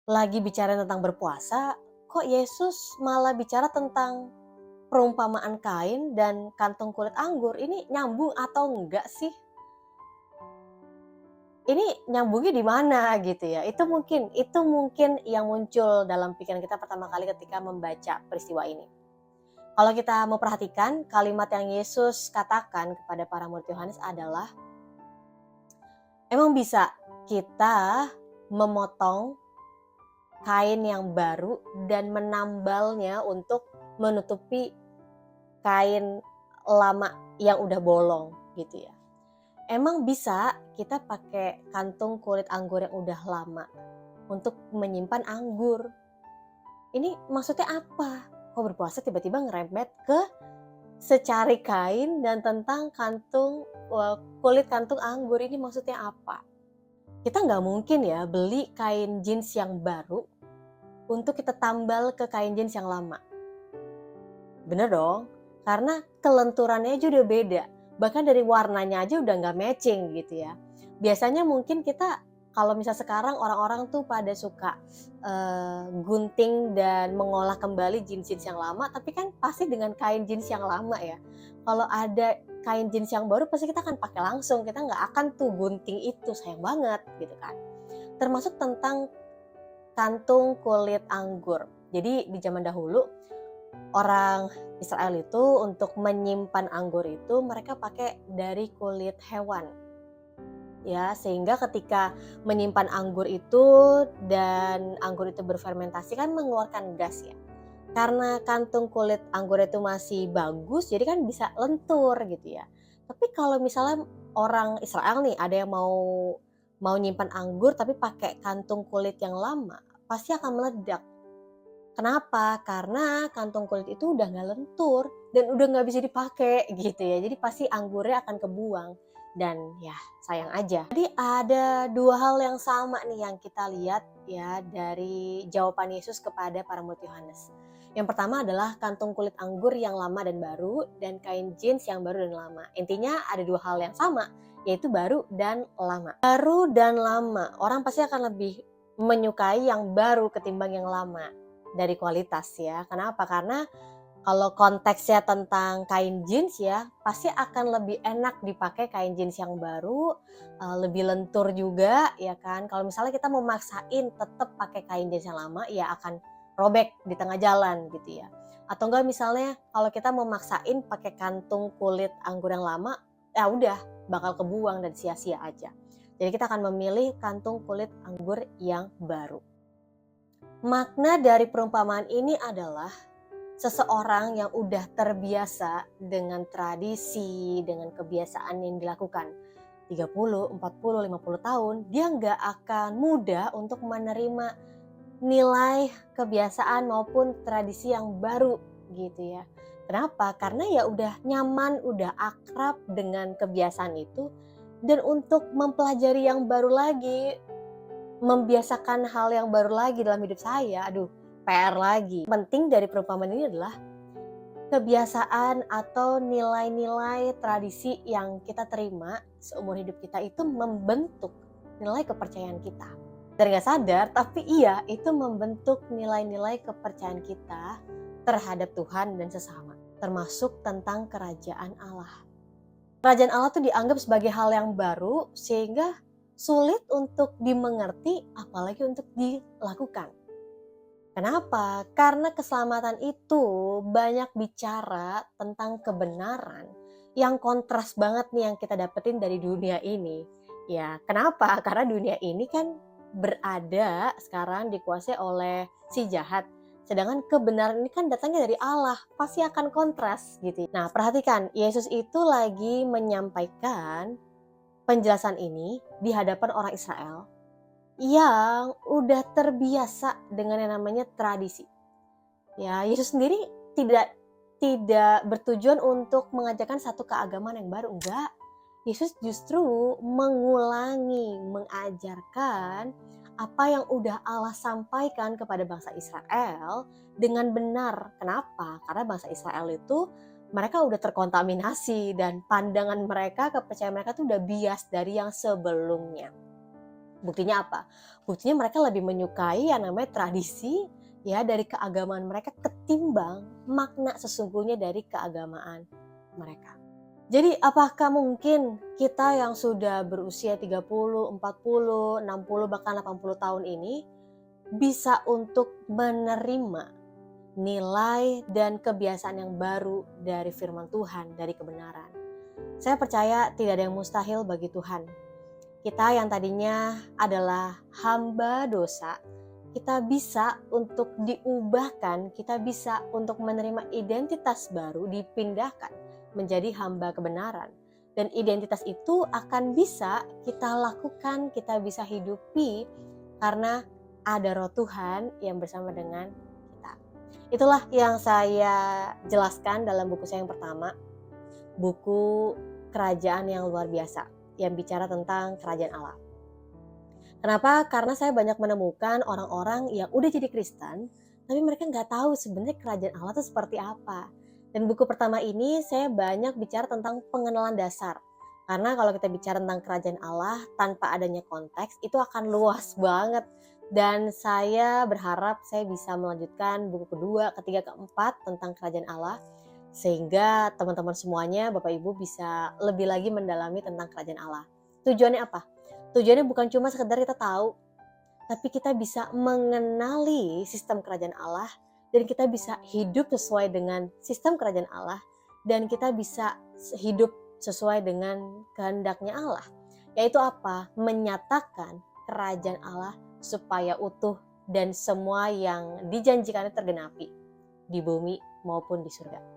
lagi bicara tentang berpuasa, kok Yesus malah bicara tentang perumpamaan kain dan kantung kulit anggur? Ini nyambung atau enggak sih? Ini nyambungnya di mana gitu ya? Itu mungkin yang muncul dalam pikiran kita pertama kali ketika membaca peristiwa ini. Kalau kita mau perhatikan, kalimat yang Yesus katakan kepada para murid Yohanes adalah, emang bisa kita memotong kain yang baru dan menambalnya untuk menutupi kain lama yang udah bolong gitu ya. Emang bisa kita pakai kantung kulit anggur yang udah lama untuk menyimpan anggur. Ini maksudnya apa? Kok berpuasa tiba-tiba ngerembet ke secari kain dan tentang kulit kantung anggur, ini maksudnya apa? Kita nggak mungkin ya beli kain jeans yang baru untuk kita tambal ke kain jeans yang lama. Bener dong, karena kelenturannya aja udah beda. Bahkan dari warnanya aja udah nggak matching gitu ya. Biasanya mungkin kita kalau misal sekarang orang-orang tuh pada suka gunting dan mengolah kembali jeans-jeans yang lama, tapi kan pasti dengan kain jeans yang lama ya. Kalau ada kain jeans yang baru pasti kita akan pakai langsung, kita nggak akan tuh gunting itu, sayang banget gitu kan. Termasuk tentang kantung kulit anggur. Jadi di zaman dahulu orang Israel itu untuk menyimpan anggur itu mereka pakai dari kulit hewan. Ya, sehingga ketika menyimpan anggur itu dan anggur itu berfermentasi kan mengeluarkan gas ya. Karena kantung kulit anggur itu masih bagus, jadi kan bisa lentur gitu ya. Tapi kalau misalnya orang Israel nih ada yang mau nyimpan anggur tapi pakai kantung kulit yang lama, pasti akan meledak. Kenapa? Karena kantung kulit itu udah nggak lentur dan udah nggak bisa dipakai gitu ya. Jadi pasti anggurnya akan kebuang dan ya sayang aja. Jadi ada dua hal yang sama nih yang kita lihat ya dari jawaban Yesus kepada para murid Yohanes. Yang pertama adalah kantung kulit anggur yang lama dan baru dan kain jeans yang baru dan lama. Intinya ada dua hal yang sama, yaitu baru dan lama. Baru dan lama, orang pasti akan lebih menyukai yang baru ketimbang yang lama dari kualitas ya. Kenapa? Karena kalau konteksnya tentang kain jeans ya, pasti akan lebih enak dipakai kain jeans yang baru, lebih lentur juga ya kan. Kalau misalnya kita mau maksain tetap pakai kain jeans yang lama, ya akan robek di tengah jalan gitu ya. Atau enggak misalnya kalau kita mau maksain pakai kantung kulit anggur yang lama, ya udah bakal kebuang dan sia-sia aja. Jadi kita akan memilih kantung kulit anggur yang baru. Makna dari perumpamaan ini adalah seseorang yang udah terbiasa dengan tradisi, dengan kebiasaan yang dilakukan 30, 40, 50 tahun, dia nggak akan mudah untuk menerima nilai kebiasaan maupun tradisi yang baru gitu ya. Kenapa? Karena ya udah nyaman, udah akrab dengan kebiasaan itu, dan untuk mempelajari yang baru lagi, membiasakan hal yang baru lagi dalam hidup saya, aduh PR lagi. Penting dari perumpamaan ini adalah kebiasaan atau nilai-nilai tradisi yang kita terima seumur hidup kita itu membentuk nilai kepercayaan kita. Dan gak sadar, tapi iya, itu membentuk nilai-nilai kepercayaan kita terhadap Tuhan dan sesama. Termasuk tentang kerajaan Allah. Kerajaan Allah itu dianggap sebagai hal yang baru sehingga sulit untuk dimengerti, apalagi untuk dilakukan. Kenapa? Karena keselamatan itu banyak bicara tentang kebenaran yang kontras banget nih yang kita dapetin dari dunia ini. Ya, kenapa? Karena dunia ini kan berada sekarang dikuasai oleh si jahat. Sedangkan kebenaran ini kan datangnya dari Allah, pasti akan kontras gitu. Nah, perhatikan, Yesus itu lagi menyampaikan penjelasan ini di hadapan orang Israel yang udah terbiasa dengan yang namanya tradisi. Ya, Yesus sendiri tidak bertujuan untuk mengajarkan satu keagamaan yang baru, enggak. Yesus justru mengajarkan apa yang udah Allah sampaikan kepada bangsa Israel dengan benar. Kenapa? Karena bangsa Israel itu mereka udah terkontaminasi dan pandangan mereka, kepercayaan mereka tuh udah bias dari yang sebelumnya. Buktinya apa? Buktinya mereka lebih menyukai yang namanya tradisi ya dari keagamaan mereka ketimbang makna sesungguhnya dari keagamaan mereka. Jadi apakah mungkin kita yang sudah berusia 30, 40, 60 bahkan 80 tahun ini bisa untuk menerima nilai dan kebiasaan yang baru dari firman Tuhan, dari kebenaran? Saya percaya tidak ada yang mustahil bagi Tuhan. Kita yang tadinya adalah hamba dosa, kita bisa untuk diubahkan, kita bisa untuk menerima identitas baru, dipindahkan menjadi hamba kebenaran. Dan identitas itu akan bisa kita lakukan, kita bisa hidupi karena ada roh Tuhan yang bersama dengan kita. Itulah yang saya jelaskan dalam buku saya yang pertama, buku Kerajaan yang Luar Biasa, yang bicara tentang kerajaan Allah. Kenapa? Karena saya banyak menemukan orang-orang yang udah jadi Kristen, tapi mereka nggak tahu sebenarnya kerajaan Allah itu seperti apa. Dan buku pertama ini saya banyak bicara tentang pengenalan dasar. Karena kalau kita bicara tentang kerajaan Allah tanpa adanya konteks, itu akan luas banget. Dan saya berharap saya bisa melanjutkan buku kedua, ketiga, keempat tentang kerajaan Allah. Sehingga teman-teman semuanya, Bapak Ibu bisa lebih lagi mendalami tentang kerajaan Allah. Tujuannya apa? Tujuannya bukan cuma sekedar kita tahu, tapi kita bisa mengenali sistem kerajaan Allah dan kita bisa hidup sesuai dengan sistem kerajaan Allah dan kita bisa hidup sesuai dengan kehendaknya Allah. Yaitu apa? Menyatakan kerajaan Allah supaya utuh dan semua yang dijanjikannya tergenapi di bumi maupun di surga.